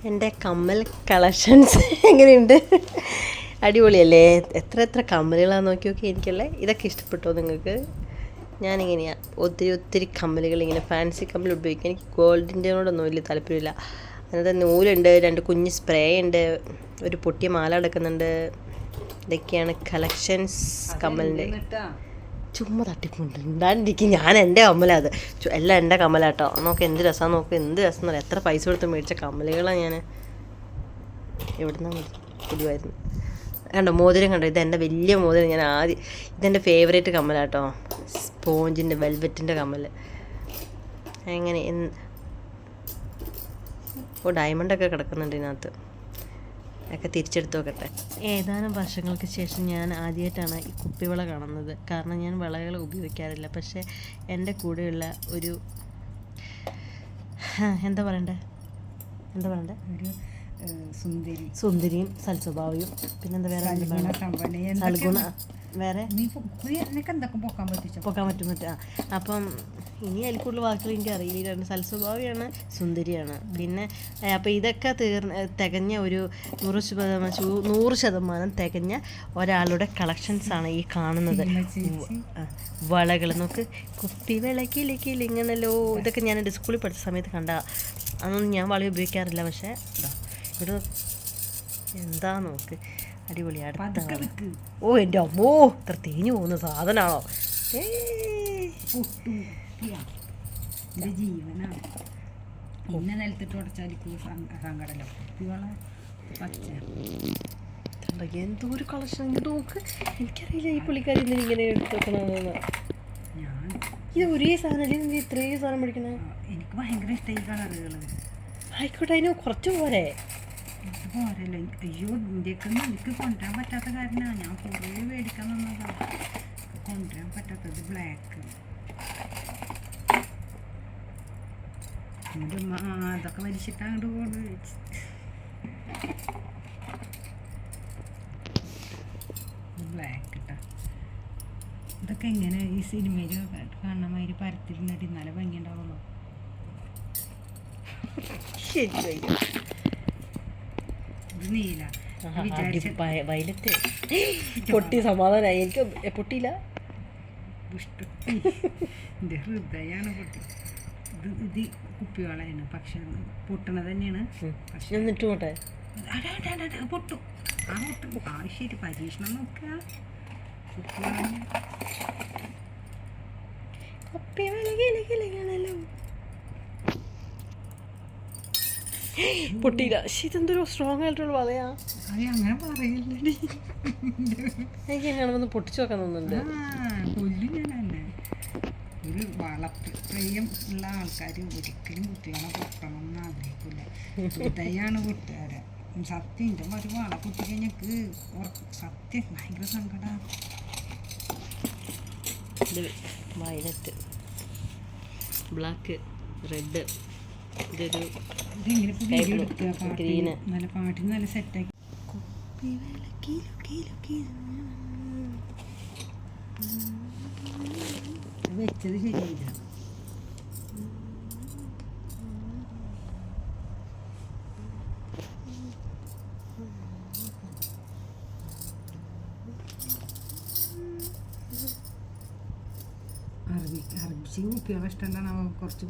എൻ്റെ കമ്മൽ കളക്ഷൻസ് എങ്ങനെയുണ്ട്? അടിപൊളിയല്ലേ? എത്ര കമ്മലുകളാണെന്ന് നോക്കി എനിക്കല്ലേ ഇതൊക്കെ ഇഷ്ടപ്പെട്ടോ നിങ്ങൾക്ക്? ഞാനിങ്ങനെയാണ് ഒത്തിരി കമ്മലുകൾ, ഇങ്ങനെ ഫാൻസി കമ്മൽ ഉപയോഗിക്കുക. എനിക്ക് ഗോൾഡിൻ്റെയോടൊന്നും വലിയ താല്പര്യമില്ല. അതിനകത്ത് നൂലുണ്ട്, 2 കുഞ്ഞ് സ്പ്രേ ഉണ്ട്, ഒരു പൊട്ടിയ മാല എടുക്കുന്നുണ്ട്. ഇതൊക്കെയാണ് കളക്ഷൻസ് കമ്മലിൻ്റെ. ചുമ്മാ തട്ടിക്കൊണ്ടിരിക്കും. ഞാൻ എൻ്റെ കമ്മലാണ് അത്. എല്ലാം എൻ്റെ കമ്മലാട്ടോ. നോക്ക് എന്ത് രസമാണ്, നോക്ക് എന്ത് രസം എന്ന് പറയാം. എത്ര പൈസ കൊടുത്ത് മേടിച്ച കമ്മലുകളാണ് ഞാൻ. എവിടുന്നാണ് പുതിയമായിരുന്നു കണ്ടോ മോതിരം കണ്ടോ? ഇതെൻ്റെ വലിയ മോതിരം. ഞാൻ ആദ്യം ഇതെൻ്റെ ഫേവറേറ്റ് കമ്മലാട്ടോ. സ്പോഞ്ചിൻ്റെ വെൽവെറ്റിൻ്റെ കമ്മൽ. എങ്ങനെ ഡയമണ്ടൊക്കെ കിടക്കുന്നുണ്ട് ഇതിനകത്ത്. ഒക്കെ തിരിച്ചെടുത്ത് നോക്കട്ടെ. ഏതാനും വർഷങ്ങൾക്ക് ശേഷം ഞാൻ ആദ്യമായിട്ടാണ് ഈ കുപ്പിവള കാണുന്നത്. കാരണം ഞാൻ വളകൾ ഉപയോഗിക്കാറില്ല. പക്ഷേ എൻ്റെ കൂടെയുള്ള ഒരു എന്താ പറയണ്ടേ ഒരു സുന്ദരിയും സൽസ്വഭാവിയും, പിന്നെന്താ വേറെ പൊക്കാൻ പറ്റും. അപ്പം ഇനി അതിൽ കൂടുതൽ വാക്കുകൾ എനിക്ക് അറിയില്ല. സൽസ്വഭാവിയാണ്, സുന്ദരിയാണ്. പിന്നെ അപ്പം ഇതൊക്കെ തികഞ്ഞ ഒരു 100% തികഞ്ഞ ഒരാളുടെ കളക്ഷൻസാണ് ഈ കാണുന്നത്. വളകൾ നോക്ക്, കുപ്പി വിളക്കിലേക്കില്ല ഇങ്ങനല്ലോ. ഇതൊക്കെ ഞാൻ എൻ്റെ സ്കൂളിൽ പഠിച്ച സമയത്ത് കണ്ട. അതൊന്നും ഞാൻ വള ഉപയോഗിക്കാറില്ല. പക്ഷേ ഇവിടെ എന്താ നോക്ക്, അടിപൊളി. അടുത്ത ഓ എൻ്റെ അമ്മോ, ഇത്ര തേഞ്ഞു പോകുന്ന സാധനമാണോ? ജീവനാണ്. പിന്നെ നിലത്തിട്ട് ഉടച്ചാൽ സങ്കടമല്ലോ. എന്തോ ഒരു കളക്ഷൻ നോക്ക്. എനിക്കറിയില്ല ഈ പുള്ളിക്കാരി ഇങ്ങനെ ഇങ്ങനെ എടുത്ത് വെക്കണമെന്ന്. ഇത് ഒരേ സാധനം ഇത്രയും സാധനം മേടിക്കണേ. എനിക്ക് ഭയങ്കര ഇഷ്ടമായി കളറുകൾ. ആയിക്കോട്ടെ, അതിന് കുറച്ച് പോരെ? പോരല്ലോ. അയ്യോ, ഇന്ത്യക്കൊന്നും എനിക്ക് കൊണ്ടുവരാൻ പറ്റാത്ത കാരണമാണ്. ഞാൻ കുറേ മേടിക്കാൻ വന്നതാണ്. കൊണ്ടുവരാൻ പറ്റാത്തത് ബ്ലാക്ക്. അതൊക്കെ വലിച്ചിട്ട് അങ്ങോട്ട് കൊണ്ട് ബ്ലാക്ക് ഇട്ടാ. ഇതൊക്കെ എങ്ങനെ ഈ സിനിമയിൽ കാണുന്ന മാതിരി പരത്തിരുന്നിട്ട് ഇന്നാലെ ഭംഗി ഉണ്ടാവുള്ളൂ. ഇത് നീല വയലറ്റ് പൊട്ടി സമാധാനമായി. എനിക്ക് പൊട്ടിയില്ല. എൻ്റെ ഹൃദയമാണ് പൊട്ടി. ഇത് കുപ്പിവളയാണ്. പക്ഷെ പൊട്ടണത് തന്നെയാണ്. പക്ഷെ എന്നിട്ട് പോട്ടെ, പൊട്ടും. പൊട്ടും. ശരി, പരീക്ഷണം നോക്കുക. പൊട്ടിയില്ല. ഇതെന്തൊരു സ്ട്രോങ് ആയിട്ടുള്ള വളയാ. അങ്ങനെ പറയില്ലേ. എനിക്ക് എങ്ങനെയാണെന്ന് പൊട്ടിച്ചു നോക്കാൻ തോന്നുന്നുണ്ട്. കൊല്ലും ഞാൻ തന്നെ. ഒരു വളപ്രിയം ഉള്ള ആൾക്കാർ ഒരിക്കലും കുട്ടികളെ പൊട്ടണം എന്ന് ആഗ്രഹിക്കില്ല. ഹൃദയമാണ് പൊട്ടുകാരെ. സത്യം എൻ്റെ ഒരു വള പൊട്ടി കഴിഞ്ഞക്ക് സത്യം ഭയങ്കര സങ്കടമാണ്. ഇത് വയലറ്റ്, ബ്ലാക്ക്, റെഡ്, ഇതൊരു ഗ്രീന്. നല്ല പാട്ടിന് നല്ല സെറ്റാക്കി വെച്ചത് ശരിയായില്ല. അറബി കുപ്പികളെ ഇഷ്ടം കുറച്ച്